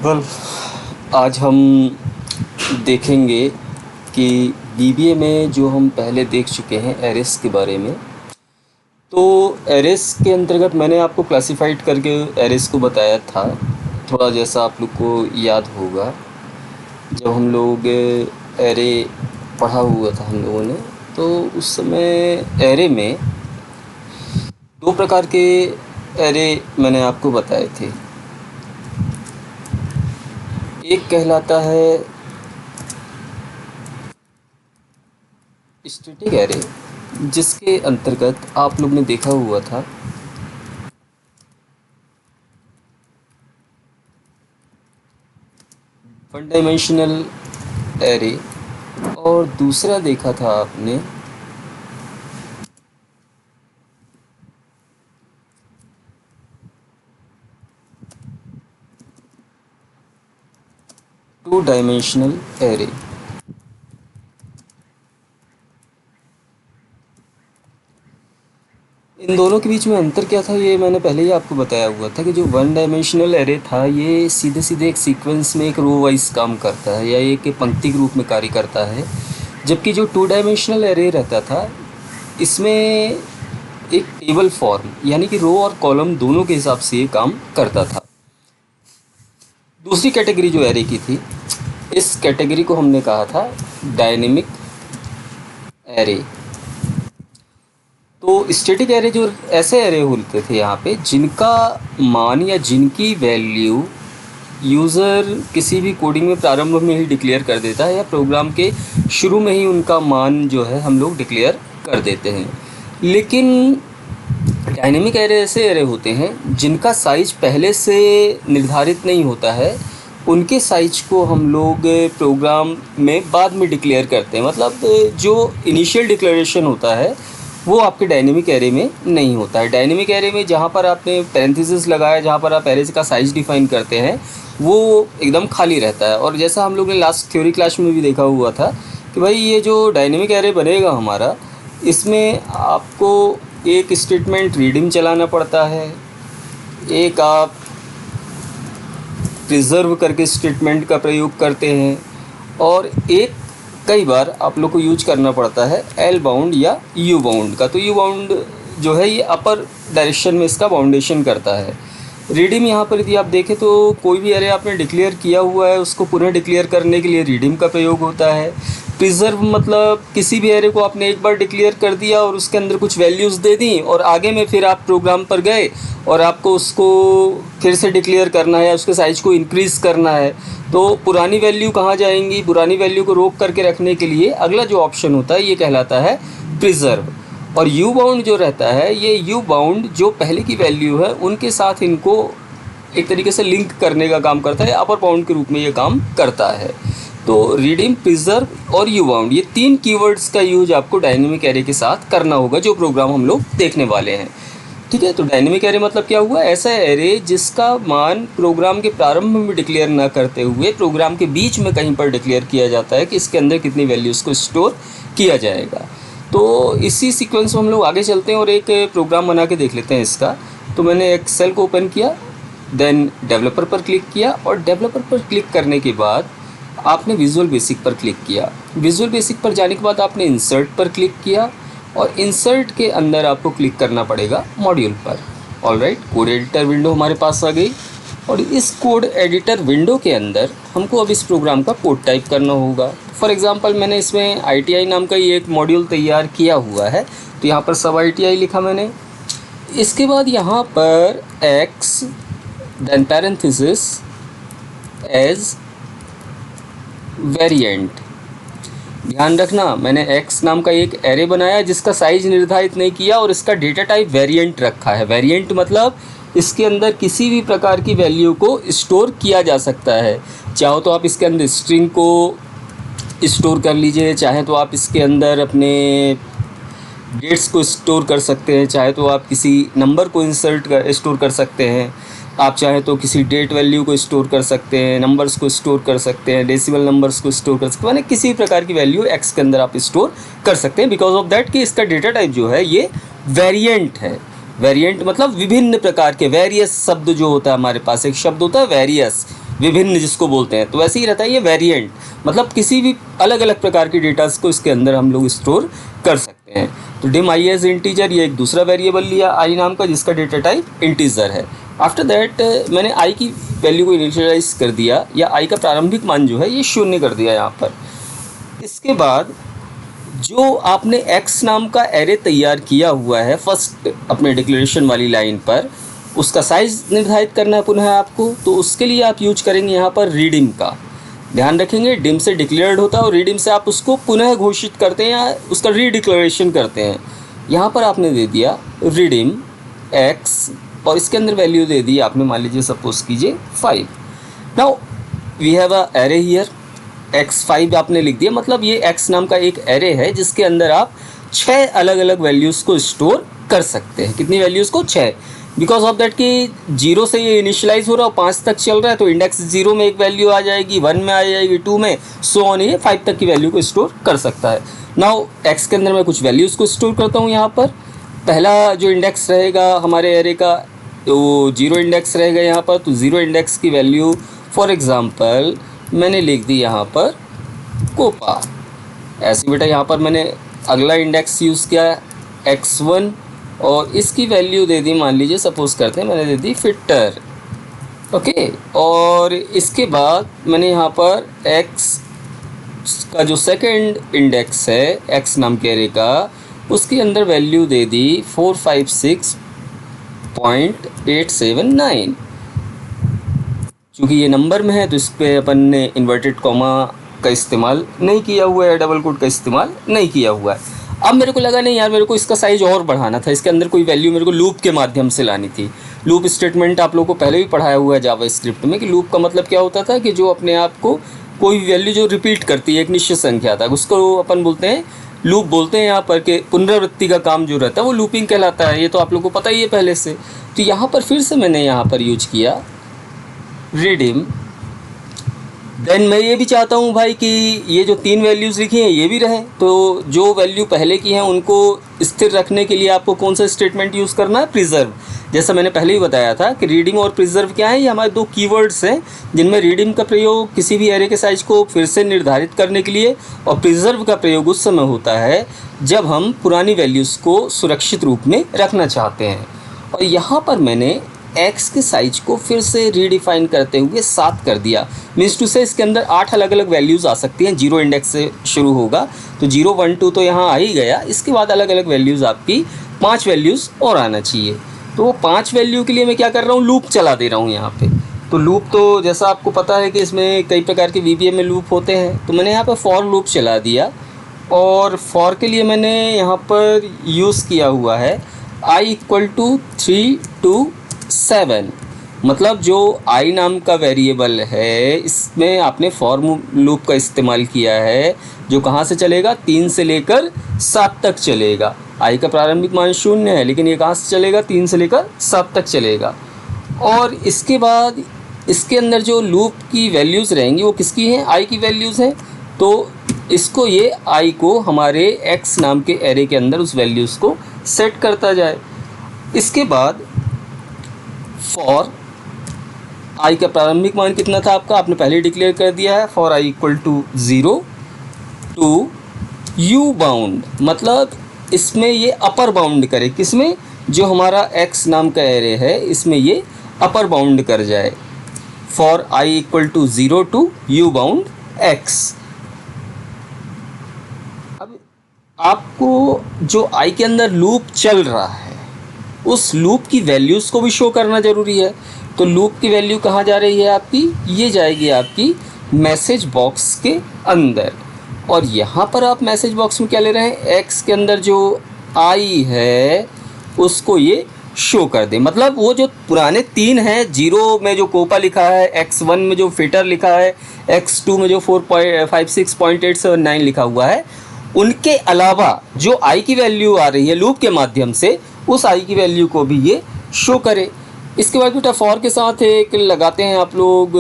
Well, आज हम देखेंगे कि बीबीए में जो हम पहले देख चुके हैं एरेस के बारे में। तो एरेस के अंतर्गत मैंने आपको क्लासिफाइड करके एरेस को बताया था। थोड़ा जैसा आप लोग को याद होगा, जब हम लोग एरे पढ़ा हुआ था हम लोगों ने, तो उस समय एरे में दो प्रकार के एरे मैंने आपको बताए थे। एक कहलाता है स्टैटिक एरे, जिसके अंतर्गत आप लोग ने देखा हुआ था वन डायमेंशनल एरे, और दूसरा देखा था आपने टू डायमेंशनल एरे। इन दोनों के बीच में अंतर क्या था, ये मैंने पहले ही आपको बताया हुआ था कि जो वन डायमेंशनल एरे था ये सीधे सीधे एक सीक्वेंस में एक रो वाइज काम करता है या एक पंक्ति के रूप में कार्य करता है, जबकि जो टू डायमेंशनल एरे रहता था इसमें एक टेबल फॉर्म यानी कि रो और कॉलम दोनों के हिसाब से ये काम करता था। दूसरी कैटेगरी जो एरे की थी, इस कैटेगरी को हमने कहा था डायनेमिक एरे। तो स्टैटिक एरे जो ऐसे एरे होते थे यहाँ पे जिनका मान या जिनकी वैल्यू यूज़र किसी भी कोडिंग में प्रारंभ में ही डिक्लेयर कर देता है या प्रोग्राम के शुरू में ही उनका मान जो है हम लोग डिक्लेयर कर देते हैं। लेकिन डायनेमिक एरे ऐसे एरे होते हैं जिनका साइज पहले से निर्धारित नहीं होता है, उनके साइज को हम लोग प्रोग्राम में बाद में डिक्लेयर करते हैं। मतलब जो इनिशियल डिक्लेरेशन होता है वो आपके डायनेमिक एरे में नहीं होता है। डायनेमिक एरे में जहाँ पर आपने पैरेंथेसिस लगाया, जहाँ पर आप एरे का साइज डिफाइन करते हैं, वो एकदम खाली रहता है। और जैसा हम लोग ने लास्ट थ्योरी क्लास में भी देखा हुआ था कि भाई ये जो डायनेमिक एरे बनेगा हमारा, इसमें आपको एक स्टेटमेंट रीडिंग चलाना पड़ता है, एक आप प्रिजर्व करके स्टेटमेंट का प्रयोग करते हैं, और एक कई बार आप लोग को यूज करना पड़ता है एल बाउंड या यू बाउंड का। तो यू बाउंड जो है ये अपर डायरेक्शन में इसका बाउंडेशन करता है। रीडिम यहाँ पर यदि आप देखें तो कोई भी एरे आपने डिक्लेयर किया हुआ है उसको पुनः डिक्लेयर करने के लिए रीडिम का प्रयोग होता है। प्रिजर्व मतलब किसी भी एरे को आपने एक बार डिक्लेयर कर दिया और उसके अंदर कुछ वैल्यूज़ दे दी और आगे में फिर आप प्रोग्राम पर गए और आपको उसको फिर से डिक्लेयर करना है या उसके साइज़ को इंक्रीज़ करना है, तो पुरानी वैल्यू कहाँ जाएंगी? पुरानी वैल्यू को रोक करके रखने के लिए अगला जो ऑप्शन होता है ये कहलाता है प्रिजर्व। और यू बाउंड जो रहता है, ये यू बाउंड जो पहले की वैल्यू है उनके साथ इनको एक तरीके से लिंक करने का काम करता है, अपर बाउंड के रूप में ये काम करता है। तो रीडिंग, प्रिजर्व और यू बाउंड, ये तीन कीवर्ड्स का यूज आपको डायनेमिक एरे के साथ करना होगा जो प्रोग्राम हम लोग देखने वाले हैं। ठीक है, तो डायनेमिक एरे मतलब क्या हुआ? ऐसा एरे जिसका मान प्रोग्राम के प्रारंभ में डिक्लेयर ना करते हुए प्रोग्राम के बीच में कहीं पर डिक्लेयर किया जाता है कि इसके अंदर कितनी वैल्यूज़ को स्टोर किया जाएगा। तो इसी सीक्वेंस में हम लोग आगे चलते हैं और एक प्रोग्राम बना के देख लेते हैं इसका। तो मैंने एक्सेल को ओपन किया, देन डेवलपर पर क्लिक किया, और डेवलपर पर क्लिक करने के बाद आपने विजुअल बेसिक पर क्लिक किया। विजुअल बेसिक पर जाने के बाद आपने इंसर्ट पर क्लिक किया और इंसर्ट के अंदर आपको क्लिक करना पड़ेगा मॉड्यूल पर। ऑलराइट, कोड एडिटर विंडो हमारे पास आ गई और इस कोड एडिटर विंडो के अंदर हमको अब इस प्रोग्राम का कोड टाइप करना होगा। फॉर एग्जांपल मैंने इसमें ITI नाम का ये एक मॉड्यूल तैयार किया हुआ है, तो यहाँ पर सब ITI लिखा मैंने। इसके बाद यहाँ पर x then parenthesis as variant. ध्यान रखना, मैंने x नाम का एक एरे बनाया जिसका साइज निर्धारित नहीं किया और इसका डेटा टाइप वेरिएंट रखा है। वेरिएंट मतलब इसके अंदर किसी भी प्रकार की वैल्यू को स्टोर किया जा सकता है। चाहो तो आप इसके अंदर स्ट्रिंग को स्टोर कर लीजिए, चाहे तो आप इसके अंदर अपने डेट्स को स्टोर कर सकते हैं, चाहे तो आप किसी नंबर को स्टोर कर सकते हैं, आप चाहे तो किसी डेट वैल्यू को स्टोर कर सकते हैं, नंबर्स को स्टोर कर सकते हैं, डेसिमल नंबर्स को स्टोर कर सकते हैं, माने किसी प्रकार की वैल्यू एक्स के अंदर आप स्टोर कर सकते हैं। बिकॉज ऑफ दैट कि इसका डेटा टाइप जो है ये वेरिएंट है। वेरिएंट मतलब विभिन्न प्रकार के, वेरियस शब्द जो होता है हमारे पास, एक शब्द होता है वेरियस, विभिन्न जिसको बोलते हैं, तो वैसे ही रहता है ये वेरिएंट, मतलब किसी भी अलग अलग प्रकार के डेटास को इसके अंदर हम लोग स्टोर कर सकते हैं। तो डिम आई एज इंटीजर, ये एक दूसरा वेरिएबल लिया आई नाम का जिसका डेटा टाइप इंटीजर है। आफ्टर दैट मैंने आई की वैल्यू को इनिशियलाइज कर दिया, या आई का प्रारंभिक मान जो है ये 0 कर दिया यहाँ पर। इसके बाद जो आपने x नाम का एरे तैयार किया हुआ है फर्स्ट अपने डिक्लेरेशन वाली लाइन पर, उसका साइज़ निर्धारित करना है पुनः आपको, तो उसके लिए आप यूज करेंगे यहाँ पर रीडिम का। ध्यान रखेंगे डिम से डिक्लेयर्ड होता है और रीडिम से आप उसको पुनः घोषित करते हैं या उसका रीडिक्लेरेशन करते हैं। यहाँ पर आपने दे दिया रीडिम x और इसके अंदर वैल्यू दे दी आपने, मान लीजिए सपोज कीजिए 5। Now we have a array here, x5 आपने लिख दिया, मतलब ये x नाम का एक एरे है जिसके अंदर आप 6 अलग अलग वैल्यूज़ को स्टोर कर सकते हैं। कितनी वैल्यूज़ को? 6। बिकॉज ऑफ दैट कि 0 से ये इनिशियलाइज हो रहा है और 5 तक चल रहा है, तो इंडेक्स 0 में एक वैल्यू आ जाएगी, 1 में आ जाएगी, 2 में, सो ऑन, ये 5 तक की वैल्यू को स्टोर कर सकता है। नाउ x के अंदर मैं कुछ वैल्यूज़ को स्टोर करता हूँ यहाँ पर। पहला जो इंडेक्स रहेगा हमारे एरे का वो 0 इंडेक्स रहेगा यहाँ पर, तो 0 इंडेक्स की वैल्यू फॉर एग्ज़ाम्पल मैंने लिख दी यहाँ पर कोपा। ऐसे बेटा यहाँ पर मैंने अगला इंडेक्स यूज़ किया x1 और इसकी वैल्यू दे दी, मान लीजिए सपोज़ करते हैं मैंने दे दी फिटर, ओके। और इसके बाद मैंने यहाँ पर x का जो सेकंड इंडेक्स है x नाम के एरे का, उसके अंदर वैल्यू दे दी 456.879। चूँकि ये नंबर में है तो इस पर अपन ने इन्वर्टेड कॉमा का इस्तेमाल नहीं किया हुआ है, डबल कोट का इस्तेमाल नहीं किया हुआ है। अब मेरे को लगा नहीं यार, मेरे को इसका साइज़ और बढ़ाना था, इसके अंदर कोई वैल्यू मेरे को लूप के माध्यम से लानी थी। लूप स्टेटमेंट आप लोगों को पहले भी पढ़ाया हुआ है जावास्क्रिप्ट में कि लूप का मतलब क्या होता था कि जो अपने आप को कोई वैल्यू जो रिपीट करती है एक निश्चित संख्या तक, उसको अपन बोलते हैं लूप बोलते हैं यहाँ पर के पुनरावृत्ति का काम जो रहता है वो लूपिंग कहलाता है। ये तो आप लोगों को पता ही है पहले से। तो यहाँ पर फिर से मैंने यहाँ पर यूज किया रीडिम। देन मैं ये भी चाहता हूँ भाई कि ये जो 3 वैल्यूज़ लिखी हैं ये भी रहें, तो जो वैल्यू पहले की हैं उनको स्थिर रखने के लिए आपको कौन सा स्टेटमेंट यूज़ करना है? प्रिजर्व। जैसा मैंने पहले ही बताया था कि रीडिंग और प्रिजर्व क्या है, ये हमारे 2 कीवर्ड्स हैं जिनमें रीडिंग का प्रयोग किसी भी एरे के साइज को फिर से निर्धारित करने के लिए और प्रिजर्व का प्रयोग उस समय होता है जब हम पुरानी वैल्यूज़ को सुरक्षित रूप में रखना चाहते हैं। और यहाँ पर मैंने x के साइज को फिर से रीडिफाइन करते हुए 7 कर दिया। मीन्स टू से इसके अंदर 8 अलग अलग वैल्यूज़ आ सकती हैं, 0 इंडेक्स से शुरू होगा तो 0 1 2 तो यहाँ आ ही गया। इसके बाद अलग अलग वैल्यूज़ आपकी 5 वैल्यूज़ और आना चाहिए। तो 5 वैल्यू के लिए मैं क्या कर रहा हूँ, लूप चला दे रहा हूँ यहाँ पे। तो लूप तो जैसा आपको पता है कि इसमें कई प्रकार के VBA में लूप होते हैं, तो मैंने यहाँ पर फॉर लूप चला दिया। और फॉर के लिए मैंने यहाँ पर यूज़ किया हुआ है i = 3 to 7, मतलब जो i नाम का वेरिएबल है इसमें आपने फॉर लूप का इस्तेमाल किया है जो कहाँ से चलेगा, 3 से लेकर 7 तक चलेगा। i का प्रारंभिक मान 0 है लेकिन ये कहाँ से चलेगा, 3 से लेकर 7 तक चलेगा। और इसके बाद इसके अंदर जो लूप की वैल्यूज़ रहेंगी वो किसकी हैं, i की वैल्यूज़ हैं। तो इसको ये i को हमारे x नाम के एरे के अंदर उस वैल्यूज़ को सेट करता जाए। इसके बाद फॉर i का प्रारंभिक मान कितना था आपका, आपने पहले डिक्लेयर कर दिया है, for i = 0 to u bound, मतलब इसमें ये अपर बाउंड करे, किसमें, जो हमारा x नाम का एरे है इसमें ये अपर बाउंड कर जाए। For i = 0 to u bound x। अब आपको जो i के अंदर लूप चल रहा है उस लूप की वैल्यूज़ को भी शो करना ज़रूरी है। तो लूप की वैल्यू कहाँ जा रही है आपकी, ये जाएगी आपकी मैसेज बॉक्स के अंदर। और यहाँ पर आप मैसेज बॉक्स में क्या ले रहे हैं, x के अंदर जो i है उसको ये शो कर दे। मतलब वो जो पुराने 3 हैं, 0 में जो कोपा लिखा है, x1 में जो फिटर लिखा है, x2 में जो 456.879 लिखा हुआ है, उनके अलावा जो i की वैल्यू आ रही है लूप के माध्यम से उस i की वैल्यू को भी ये शो करे। इसके बाद बेटा फॉर के साथ एक लगाते हैं आप लोग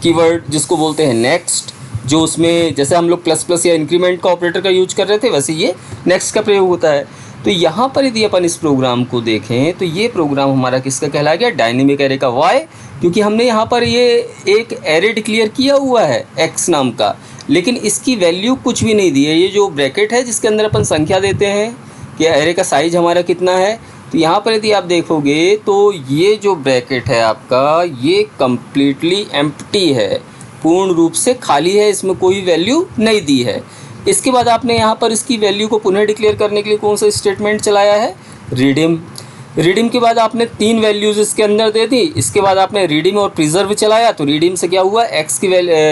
कीवर्ड जिसको बोलते हैं नेक्स्ट, जो उसमें जैसे हम लोग प्लस प्लस या इंक्रीमेंट का ऑपरेटर का यूज कर रहे थे वैसे ये नेक्स्ट का प्रयोग होता है। तो यहाँ पर यदि अपन इस प्रोग्राम को देखें तो ये प्रोग्राम हमारा किसका कहला गया, डायनेमिक एरे का। वाई, क्योंकि हमने यहाँ पर ये एक एरे डिक्लेयर किया हुआ है x नाम का, लेकिन इसकी वैल्यू कुछ भी नहीं दी है। ये जो ब्रैकेट है जिसके अंदर अपन संख्या देते हैं कि एरे का साइज हमारा कितना है, तो यहाँ पर यदि आप देखोगे तो ये जो ब्रैकेट है आपका ये कम्प्लीटली एम्प्टी है, पूर्ण रूप से खाली है, इसमें कोई वैल्यू नहीं दी है। इसके बाद आपने यहाँ पर इसकी वैल्यू को पुनः डिक्लेयर करने के लिए कौन सा स्टेटमेंट चलाया है, रिडीम। रिडीम के बाद आपने 3 वैल्यूज़ इसके अंदर दे दी। इसके बाद आपने रिडीम और प्रिजर्व चलाया, तो रिडीम से क्या हुआ, x की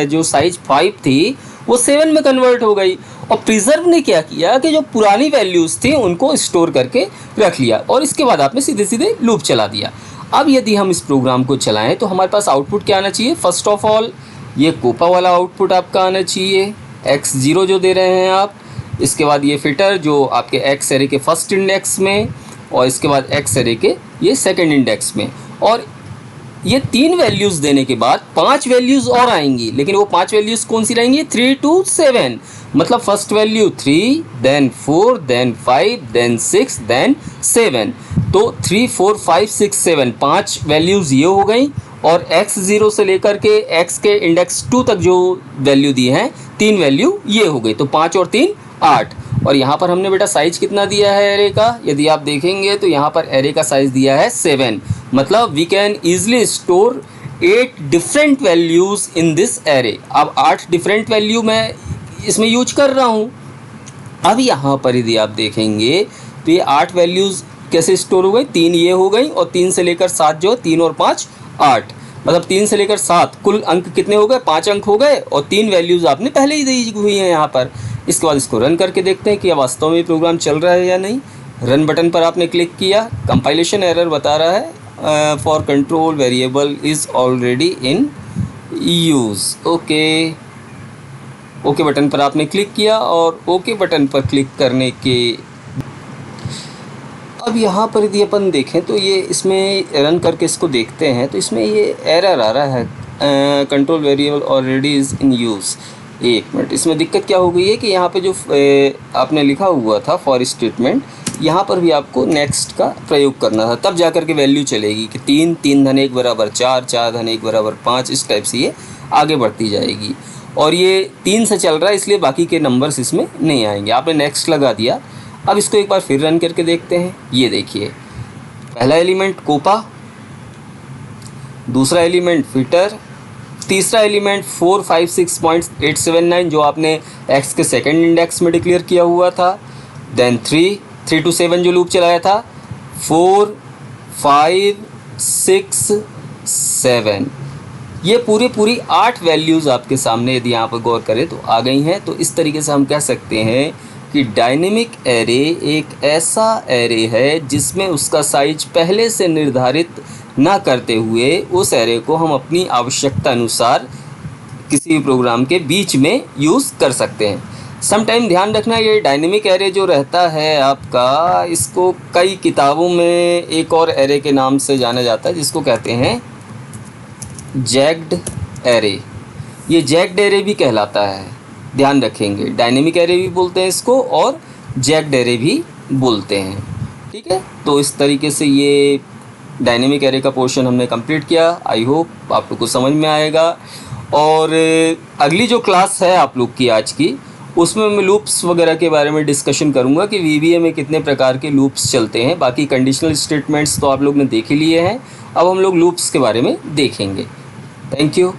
जो साइज 5 थी वो 7 में कन्वर्ट हो गई। और प्रिजर्व ने क्या किया कि जो पुरानी वैल्यूज़ थी उनको स्टोर करके रख लिया, और इसके बाद आपने सीधे सीधे लूप चला दिया। अब यदि हम इस प्रोग्राम को चलाएं तो हमारे पास आउटपुट क्या आना चाहिए, फर्स्ट ऑफ ऑल ये कोपा वाला आउटपुट आपका आना चाहिए, x0 जो दे रहे हैं आप। इसके बाद ये फिटर जो आपके x एरे के फर्स्ट इंडेक्स में, और इसके बाद x एरे के ये सेकंड इंडेक्स में। और ये 3 वैल्यूज़ देने के बाद 5 वैल्यूज़ और आएंगी, लेकिन वो 5 वैल्यूज़ कौन सी रहेंगी, 3 to 7। मतलब first value 3, then 4, then 5, then 6, then 7। तो 3, 4, 5, 6, 7 5 वैल्यूज़ ये हो गई, और x0 से लेकर के x के इंडेक्स 2 तक जो वैल्यू दी हैं 3 वैल्यू ये हो गई। तो 5 और 3 8। और यहाँ पर हमने बेटा साइज कितना दिया है एरे का, यदि आप देखेंगे तो यहाँ पर एरे का साइज दिया है 7। मतलब we can easily store 8 different values in this array. अब 8 डिफरेंट वैल्यू मैं इसमें यूज कर रहा हूँ। अब यहाँ पर यदि आप देखेंगे तो ये 8 वैल्यूज़ कैसे स्टोर हो गई, 3 ये हो गई, और 3 से लेकर 7 जो 3 और 5 8। मतलब 3 से लेकर 7 कुल अंक कितने हो गए, 5 अंक हो गए, और 3 वैल्यूज़ आपने पहले ही दी हुई हैं यहाँ पर। इसके बाद इसको रन करके देखते हैं कि वास्तव में प्रोग्राम चल रहा है या नहीं। रन बटन पर आपने क्लिक किया, कंपाइलेशन एरर बता रहा है, for control variable is already in use. Okay button पर आपने क्लिक किया, और ओके बटन पर क्लिक करने के अब यहाँ पर यदि अपन देखें तो ये इसमें रन करके इसको देखते हैं तो इसमें ये एरर आ रहा है, control variable already is in use. एक मिनट, इसमें दिक्कत क्या हो गई है कि यहाँ पे जो आपने लिखा हुआ था फॉर स्टेटमेंट, यहाँ पर भी आपको नेक्स्ट का प्रयोग करना था, तब जा कर के वैल्यू चलेगी कि 3, 3 धन 1 बराबर 4, 4 धन 1 बराबर 5, इस टाइप से ये आगे बढ़ती जाएगी। और ये 3 से चल रहा है इसलिए बाकी के नंबर्स इसमें नहीं आएंगे। आपने नेक्स्ट लगा दिया। अब इसको एक बार फिर रन करके देखते हैं। ये देखिए, पहला एलिमेंट कोपा, दूसरा एलिमेंट फिटर, तीसरा एलिमेंट 456.879 जो आपने x के सेकंड इंडेक्स में डिक्लेयर किया हुआ था, देन 3 to 7 जो लूप चलाया था, 4, 5, 6, 7। ये पूरी 8 वैल्यूज़ आपके सामने यदि यहाँ पर गौर करें तो आ गई हैं। तो इस तरीके से हम कह सकते हैं कि डायनेमिक एरे एक ऐसा एरे है जिसमें उसका साइज पहले से निर्धारित ना करते हुए उस एरे को हम अपनी आवश्यकता अनुसार किसी भी प्रोग्राम के बीच में यूज़ कर सकते हैं। समटाइम ध्यान रखना, ये डायनेमिक एरे जो रहता है आपका, इसको कई किताबों में एक और एरे के नाम से जाना जाता है जिसको कहते हैं जैग्ड एरे। ये जैग्ड एरे भी कहलाता है, ध्यान रखेंगे। डायनेमिक एरे भी बोलते हैं इसको और जैग्ड एरे भी बोलते हैं, ठीक है। तो इस तरीके से ये डायनेमिक एरे का पोर्शन हमने कंप्लीट किया। आई होप आप लोग को समझ में आएगा। और अगली जो क्लास है आप लोग की आज की, उसमें मैं लूप्स वगैरह के बारे में डिस्कशन करूंगा कि VBA में कितने प्रकार के लूप्स चलते हैं। बाकी कंडीशनल स्टेटमेंट्स तो आप लोग ने देख ही लिए हैं, अब हम लोग लूप्स के बारे में देखेंगे। Thank you.